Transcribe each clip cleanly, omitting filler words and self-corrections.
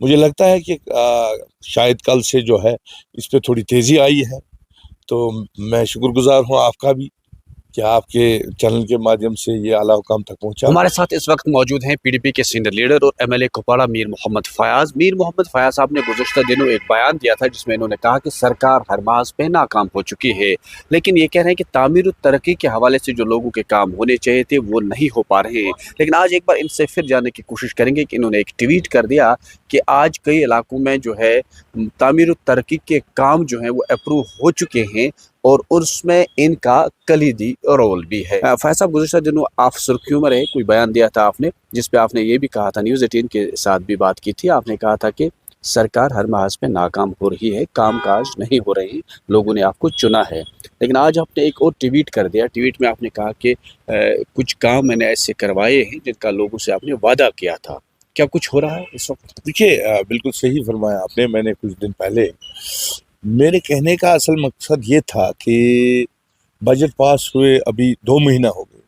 मुझे लगता है कि शायद कल से जो है इस पे थोड़ी तेज़ी आई है। तो मैं शुक्रगुज़ार हूँ आपका भी कि आपके चैनल के माध्यम से ये आला हुकाम तक पहुँचा। हमारे साथ इस वक्त मौजूद हैं पीडीपी के सीनियर लीडर और एमएलए कुपवाड़ा मीर मोहम्मद फयाज। मीर मोहम्मद फयाज साहब ने गुज़श्ता दिनों एक बयान दिया था जिसमें इन्होंने कहा कि सरकार हर माज पे नाकाम हो चुकी है, लेकिन ये कह रहे हैं कि तामीर और तरक्की के हवाले से जो लोगों के काम होने चाहिए थे वो नहीं हो पा रहे हैं। लेकिन आज एक बार इनसे फिर जानने की कोशिश करेंगे कि इन्होंने एक ट्वीट कर दिया कि आज कई इलाकों में जो है तामीर और तरक्की के काम जो हैं वो अप्रूव हो चुके हैं और उसमें इनका कलीदी रोल भी है। फैज साहब, गुज़श्ता दिनों आप सुर्खियों में रहे, कोई बयान दिया था आपने जिसपे आपने ये भी कहा था, न्यूज़ 18 के साथ भी बात की थी, आपने कहा था कि सरकार हर महाज पे नाकाम हो रही है, कामकाज नहीं हो रहे हैं, लोगों ने आपको चुना है। लेकिन आज आपने एक और ट्वीट कर दिया। ट्वीट में आपने कहा कि कुछ काम मैंने ऐसे करवाए हैं जिनका लोगों से आपने वादा किया था। क्या कुछ हो रहा है इस वक्त? देखिए, बिल्कुल सही फरमाया आपने। मैंने कुछ दिन पहले मेरे कहने का असल मकसद ये था कि बजट पास हुए अभी 2 महीना हो गए,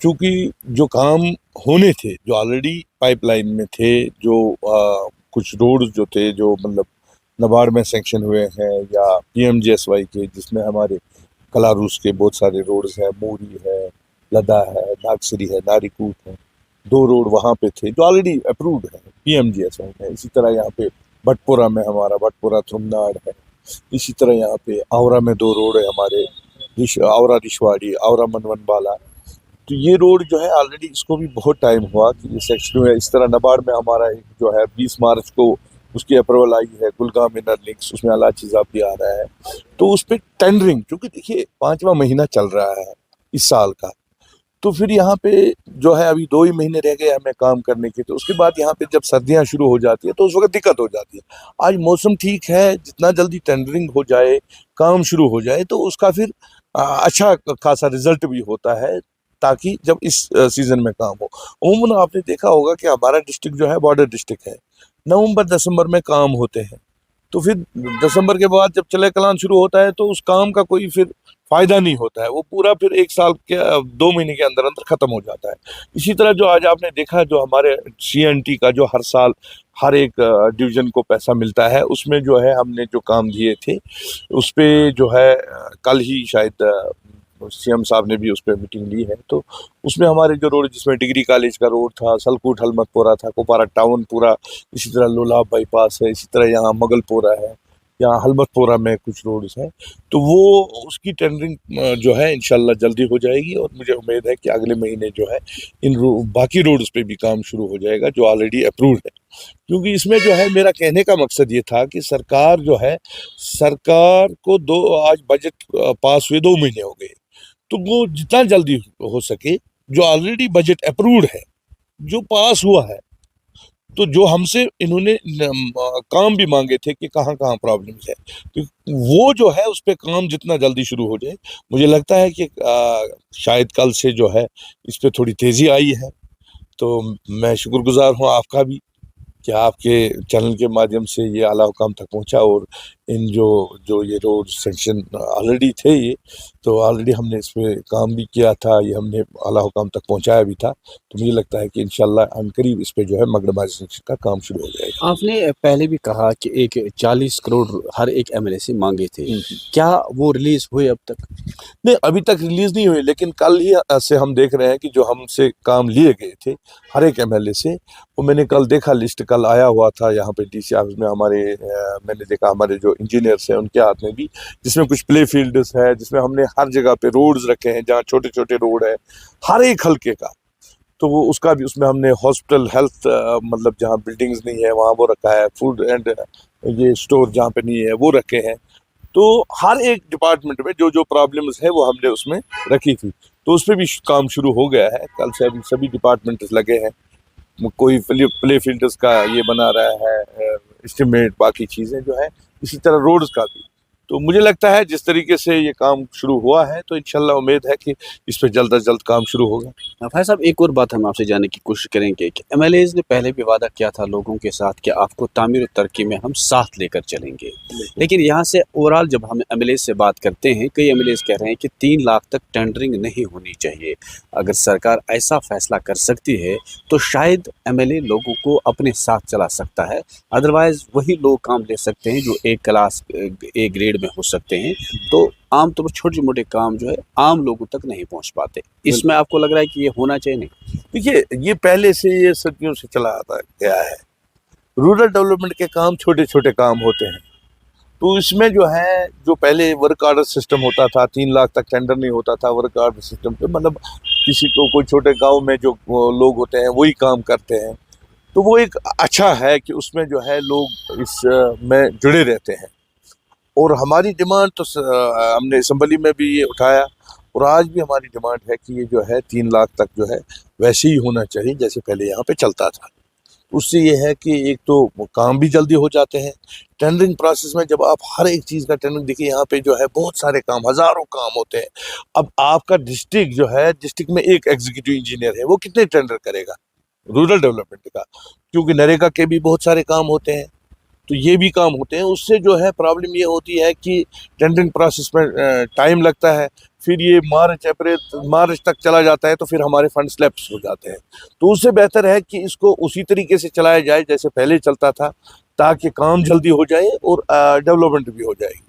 चूँकि जो काम होने थे, जो ऑलरेडी पाइपलाइन में थे, जो कुछ रोड्स जो थे, जो मतलब नाबार्ड में सैंक्शन हुए हैं या पीएमजीएसवाई के, जिसमें हमारे कलारूस के बहुत सारे रोड्स हैं, मूरी है, लदा है, नागसरी है, नारीकूट है, 2 रोड वहाँ पे थे जो ऑलरेडी अप्रूव्ड है पीएमजीएसवाई में। इसी तरह यहाँ पे भटपुरा में हमारा भटपुरा थुमनाड़ है। इसी तरह यहाँ पे आवरा में 2 रोड है हमारे, आवरा रिशवाड़ी, आवरा मनवनबाला। तो ये रोड जो है ऑलरेडी, इसको भी बहुत टाइम हुआ कि ये सेक्शन हुआ। इस तरह नाबार्ड में हमारा एक जो है 20 मार्च को उसकी अप्रूवल आई है, गुलगाम इनर लिंक्स, उसमें अलाची भी आ रहा है। तो उस पर टेंडरिंग, क्योंकि देखिए 5वां महीना चल रहा है इस साल का, तो फिर यहाँ पे जो है अभी 2 ही महीने रह गए हमें काम करने के। तो उसके बाद यहाँ पे जब सर्दियाँ शुरू हो जाती है तो उस वक्त दिक्कत हो जाती है। आज मौसम ठीक है, जितना जल्दी टेंडरिंग हो जाए, काम शुरू हो जाए, तो उसका फिर अच्छा खासा रिजल्ट भी होता है, ताकि जब इस सीजन में काम हो। उमूमन आपने देखा होगा कि हमारा डिस्ट्रिक्ट जो है बॉर्डर डिस्ट्रिक्ट है, नवंबर दिसंबर में काम होते हैं। तो फिर दिसंबर के बाद जब चले कलान शुरू होता है तो उस काम का कोई फिर फायदा नहीं होता है, वो पूरा फिर 1 साल के 2 महीने के अंदर अंदर खत्म हो जाता है। इसी तरह जो आज आपने देखा, जो हमारे सीएनटी का जो हर साल हर एक डिवीजन को पैसा मिलता है, उसमें जो है हमने जो काम दिए थे उस पे जो है कल ही शायद सीएम साहब ने भी उस पर मीटिंग ली है। तो उसमें हमारे जो रोड, जिसमें डिग्री कॉलेज का रोड था, सलकूट हलमतपुरा था, कुपवाड़ा टाउन पूरा, इसी तरह लोलाब बाईपास है, इसी तरह यहाँ मगलपुरा है, यहाँ हलमतपुरा में कुछ रोड्स हैं। तो वो उसकी टेंडरिंग जो है इंशाल्लाह जल्दी हो जाएगी और मुझे उम्मीद है कि अगले महीने जो है इन बाकी रोड्स पे भी काम शुरू हो जाएगा जो ऑलरेडी अप्रूव्ड है। क्योंकि इसमें जो है मेरा कहने का मकसद ये था कि सरकार जो है, सरकार को आज बजट पास हुए 2 महीने हो गए, तो वो जितना जल्दी हो सके, जो ऑलरेडी बजट अप्रूव्ड है, जो पास हुआ है, तो जो हमसे इन्होंने काम भी मांगे थे कि कहाँ कहाँ प्रॉब्लम्स है, तो वो जो है उस पर काम जितना जल्दी शुरू हो जाए। मुझे लगता है कि शायद कल से जो है इस पर थोड़ी तेज़ी आई है। तो मैं शुक्रगुज़ार हूँ आपका भी कि आपके चैनल के माध्यम से ये आला हुकाम तक पहुंचा, और इन जो जो ये रोड सेक्शन ऑलरेडी थे, ये तो ऑलरेडी हमने इस पे काम भी किया था, ये हमने आला हुकाम तक पहुंचाया भी था। तो मुझे लगता है कि इंशाल्लाह अनकरीब इस पे जो है मगरमारी सेक्शन का काम शुरू हो जाएगा। आपने पहले भी कहा कि एक 40 करोड़ हर एक एमएलए से मांगे थे, क्या वो रिलीज हुए अब तक? नहीं, अभी तक रिलीज नहीं हुई, लेकिन कल ही से हम देख रहे हैं कि जो हमसे काम लिए गए थे हर एक एमएलए से, वो मैंने कल देखा, लिस्ट कल आया हुआ था यहाँ पे डीसी ऑफिस में हमारे। मैंने देखा हमारे जो इंजीनियर्स हैं उनके हाथ में भी, जिसमें कुछ प्ले फील्ड्स है, जिसमें हमने हर जगह पे रोड्स रखे हैं, जहाँ छोटे छोटे रोड है हर एक हल्के का, तो वो उसका भी उसमें हमने हॉस्पिटल हेल्थ, मतलब जहाँ बिल्डिंग्स नहीं है वहाँ वो रखा है, फूड एंड ये स्टोर जहाँ पे नहीं है वो रखे हैं। तो हर एक डिपार्टमेंट में जो जो प्रॉब्लम्स है वो हमने उसमें रखी थी, तो उस पर भी काम शुरू हो गया है। कल से अभी सभी डिपार्टमेंट्स लगे हैं, कोई प्ले फील्ड्स का ये बना रहा है एस्टिमेट, बाकी चीज़ें जो है, इसी तरह रोड्स का भी। तो मुझे लगता है जिस तरीके से ये काम शुरू हुआ है तो इंशाल्लाह उम्मीद है कि इस पे जल्द अज जल्द काम शुरू होगा। भाई साहब, एक और बात हम आपसे जानने की कोशिश करेंगे कि एमएलएज ने पहले भी वादा किया था लोगों के साथ कि आपको तामीर और तरक्की में हम साथ लेकर चलेंगे, लेकिन यहाँ से ओवरऑल जब हम एमएलएज से बात करते हैं, कई एमएलएज कह रहे हैं कि 3 लाख तक टेंडरिंग नहीं होनी चाहिए। अगर सरकार ऐसा फैसला कर सकती है तो शायद एमएलए लोगों को अपने साथ चला सकता है, अदरवाइज वही लोग काम ले सकते हैं जो एक क्लास ए ग्रेड में हो सकते हैं, तो आमतौर पर छोटे मोटे काम जो है आम लोगों तक नहीं पहुंच पाते। इसमें आपको लग रहा है कि ये होना चाहिए? नहीं, देखिए ये पहले से ये सदियों से चला आता गया है। रूरल डेवलपमेंट के काम छोटे छोटे काम होते हैं, तो इसमें जो है जो पहले वर्क ऑर्डर सिस्टम होता था, 3 लाख तक टेंडर नहीं होता था वर्क ऑर्डर सिस्टम पे, मतलब किसी को कोई छोटे गांव में जो लोग होते हैं वही काम करते हैं, तो वो एक अच्छा है कि उसमें जो है लोग इस में जुड़े रहते हैं। और हमारी डिमांड तो हमने असम्बली में भी ये उठाया और आज भी हमारी डिमांड है कि ये जो है 3 लाख तक जो है वैसे ही होना चाहिए जैसे पहले यहाँ पे चलता था। उससे ये है कि एक तो काम भी जल्दी हो जाते हैं। टेंडरिंग प्रोसेस में जब आप हर एक चीज़ का टेंडरिंग देखिए, यहाँ पे जो है बहुत सारे काम, हज़ारों काम होते हैं। अब आपका डिस्ट्रिक्ट जो है, डिस्ट्रिक्ट में एक एग्जीक्यूटिव इंजीनियर है, वो कितने टेंडर करेगा रूरल डेवलपमेंट का, क्योंकि नरेगा के भी बहुत सारे काम होते हैं, तो ये भी काम होते हैं। उससे जो है प्रॉब्लम ये होती है कि टेंडरिंग प्रोसेस में टाइम लगता है, फिर ये मार्च तक चला जाता है, तो फिर हमारे फंड स्लैप्स हो जाते हैं। तो उससे बेहतर है कि इसको उसी तरीके से चलाया जाए जैसे पहले चलता था, ताकि काम जल्दी हो जाए और डेवलपमेंट भी हो जाएगी।